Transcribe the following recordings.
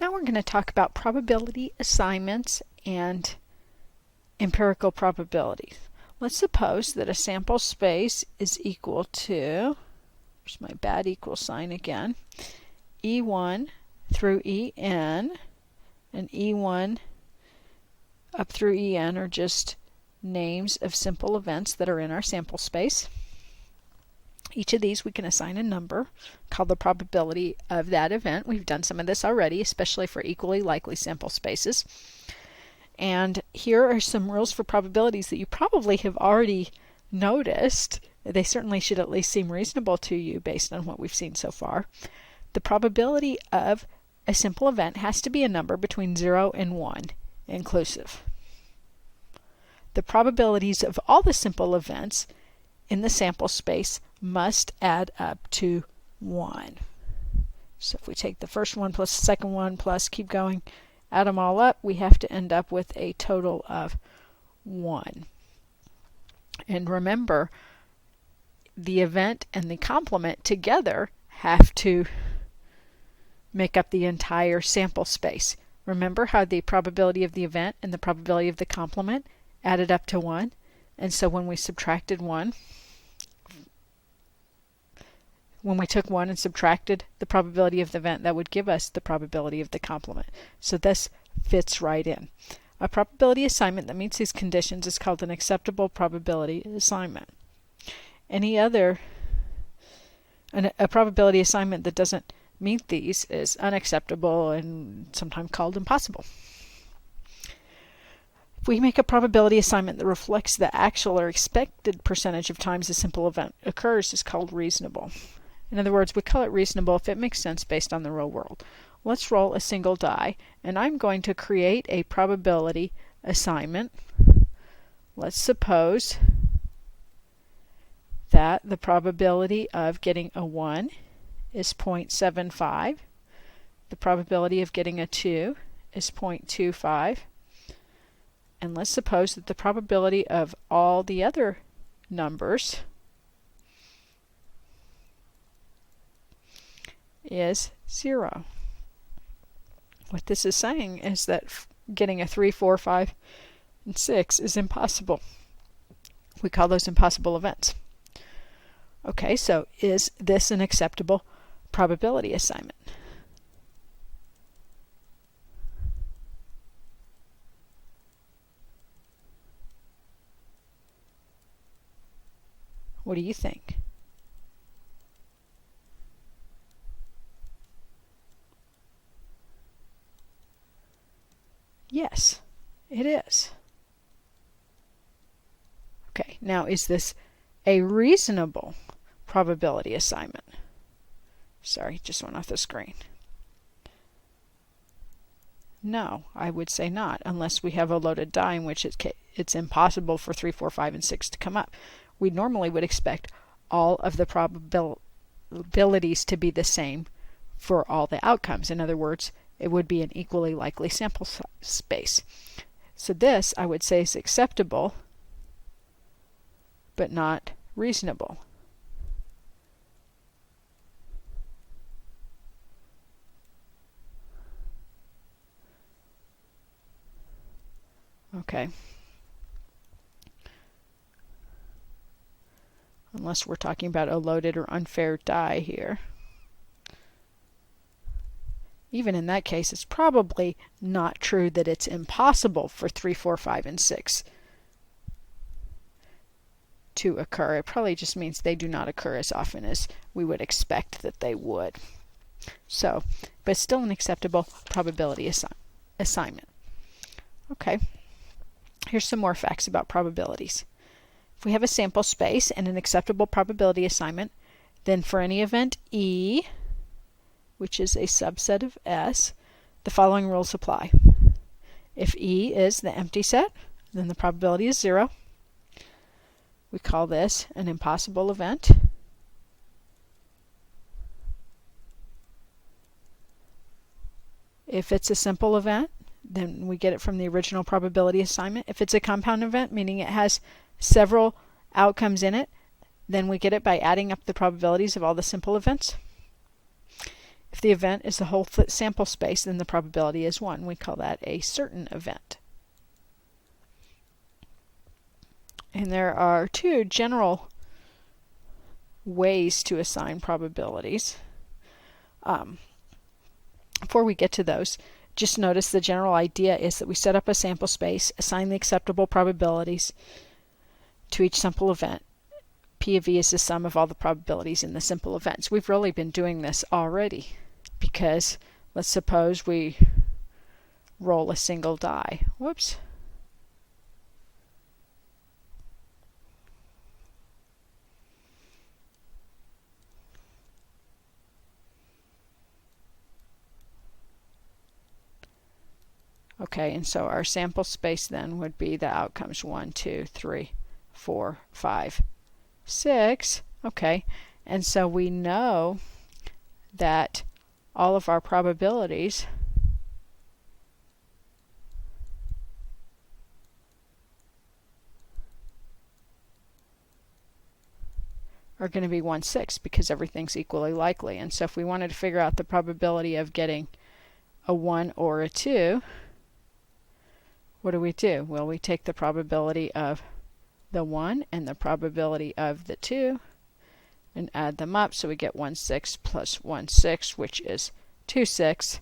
Now we're going to talk about probability assignments and empirical probabilities. Let's suppose that a sample space is equal to, here's my bad equal sign again, E1 through En, and E1 up through En are just names of simple events that are in our sample space. Each of these we can assign a number called the probability of that event. We've done some of this already, especially for equally likely sample spaces. And here are some rules for probabilities that you probably have already noticed. They certainly should at least seem reasonable to you based on what we've seen so far. The probability of a simple event has to be a number between 0 and 1 inclusive. The probabilities of all the simple events in the sample space must add up to 1. So if we take the first one plus the second one plus keep going, add them all up, we have to end up with a total of 1. And remember, the event and the complement together have to make up the entire sample space. Remember how the probability of the event and the probability of the complement added up to 1? And so when we subtracted 1, when we took 1 and subtracted the probability of the event, that would give us the probability of the complement. So this fits right in. A probability assignment that meets these conditions is called an acceptable probability assignment. A probability assignment that doesn't meet these is unacceptable and sometimes called impossible. If we make a probability assignment that reflects the actual or expected percentage of times a simple event occurs, is called reasonable. In other words, we call it reasonable if it makes sense based on the real world. Let's roll a single die, and I'm going to create a probability assignment. Let's suppose that the probability of getting a 1 is 0.75. The probability of getting a 2 is 0.25. And let's suppose that the probability of all the other numbers is 0. What this is saying is that getting a 3, 4, 5, and 6 is impossible. We call those impossible events. Okay, so is this an acceptable probability assignment? What do you think? Yes, it is. Okay, now is this a reasonable probability assignment? Sorry, just went off the screen. No, I would say not, unless we have a loaded die in which it's impossible for 3, 4, 5, and 6 to come up. We normally would expect all of the probabilities to be the same for all the outcomes. In other words, it would be an equally likely sample space. So this, I would say, is acceptable, but not reasonable. Okay. Unless we're talking about a loaded or unfair die here. Even in that case, it's probably not true that it's impossible for 3, 4, 5, and 6 to occur. It probably just means they do not occur as often as we would expect that they would. So, but still an acceptable probability assignment. Okay, here's some more facts about probabilities. If we have a sample space and an acceptable probability assignment, then for any event E, which is a subset of S, the following rules apply. If E is the empty set, then the probability is 0. We call this an impossible event. If it's a simple event, then we get it from the original probability assignment. If it's a compound event, meaning it has several outcomes in it, then we get it by adding up the probabilities of all the simple events. If the event is the whole sample space, then the probability is 1. We call that a certain event. And there are two general ways to assign probabilities. Before we get to those, just notice the general idea is that we set up a sample space, assign the acceptable probabilities to each simple event. P of E is the sum of all the probabilities in the simple events. We've really been doing this already because let's suppose we roll a single die. Whoops. Okay, and so our sample space then would be the outcomes 1, 2, 3, 4, 5, 6. Okay, and so we know that all of our probabilities are going to be 1, 6 because everything's equally likely. And so if we wanted to figure out the probability of getting a 1 or a 2, what do? Well, we take the probability of the 1 and the probability of the 2 and add them up, so we get 1, 6 plus 1, 6, which is 2, 6,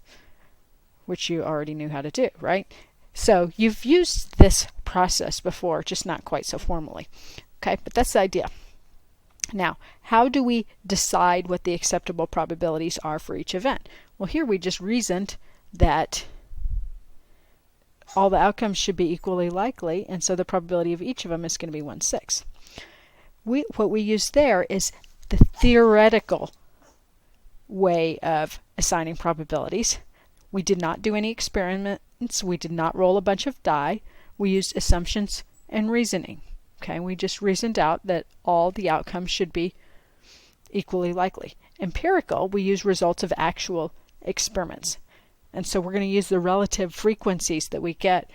which you already knew how to do, right? So you've used this process before, just not quite so formally. Okay, but that's the idea. Now, how do we decide what the acceptable probabilities are for each event? Well, here we just reasoned that all the outcomes should be equally likely, and so the probability of each of them is going to be 1, 6. What we use there is the theoretical way of assigning probabilities. We did not do any experiments. We did not roll a bunch of die. We used assumptions and reasoning. Okay, we just reasoned out that all the outcomes should be equally likely. Empirical, we use results of actual experiments. And so we're going to use the relative frequencies that we get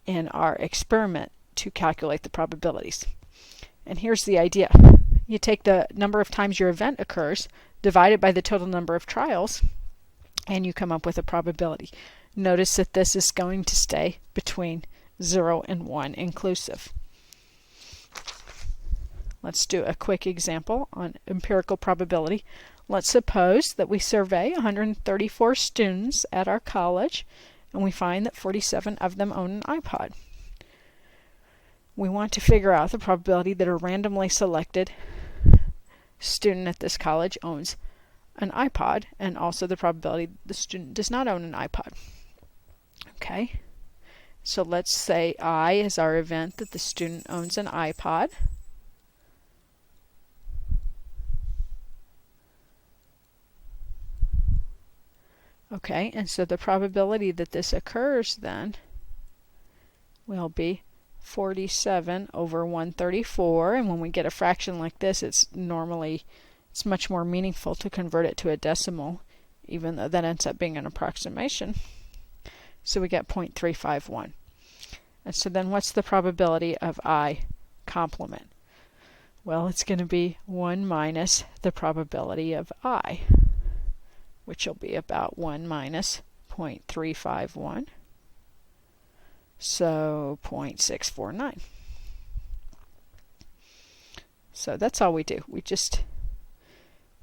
in our experiment to calculate the probabilities. And here's the idea. You take the number of times your event occurs, divide it by the total number of trials, and you come up with a probability. Notice that this is going to stay between 0 and 1 inclusive. Let's do a quick example on empirical probability. Let's suppose that we survey 134 students at our college, and we find that 47 of them own an iPod. We want to figure out the probability that a randomly selected student at this college owns an iPod, and also the probability the student does not own an iPod. Okay, so let's say I is our event that the student owns an iPod. Okay, and so the probability that this occurs then will be 47 over 134, and when we get a fraction like this, it's much more meaningful to convert it to a decimal, even though that ends up being an approximation. So we get 0.351. And so then what's the probability of I complement? Well, it's going to be 1 minus the probability of I, which will be about 1 minus 0.351, so 0.649. So that's all we do. We just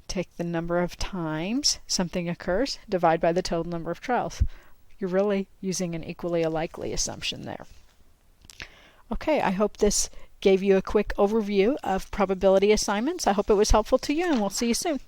take the number of times something occurs, divide by the total number of trials. You're really using an equally likely assumption there. Okay, I hope this gave you a quick overview of probability assignments. I hope it was helpful to you, and we'll see you soon.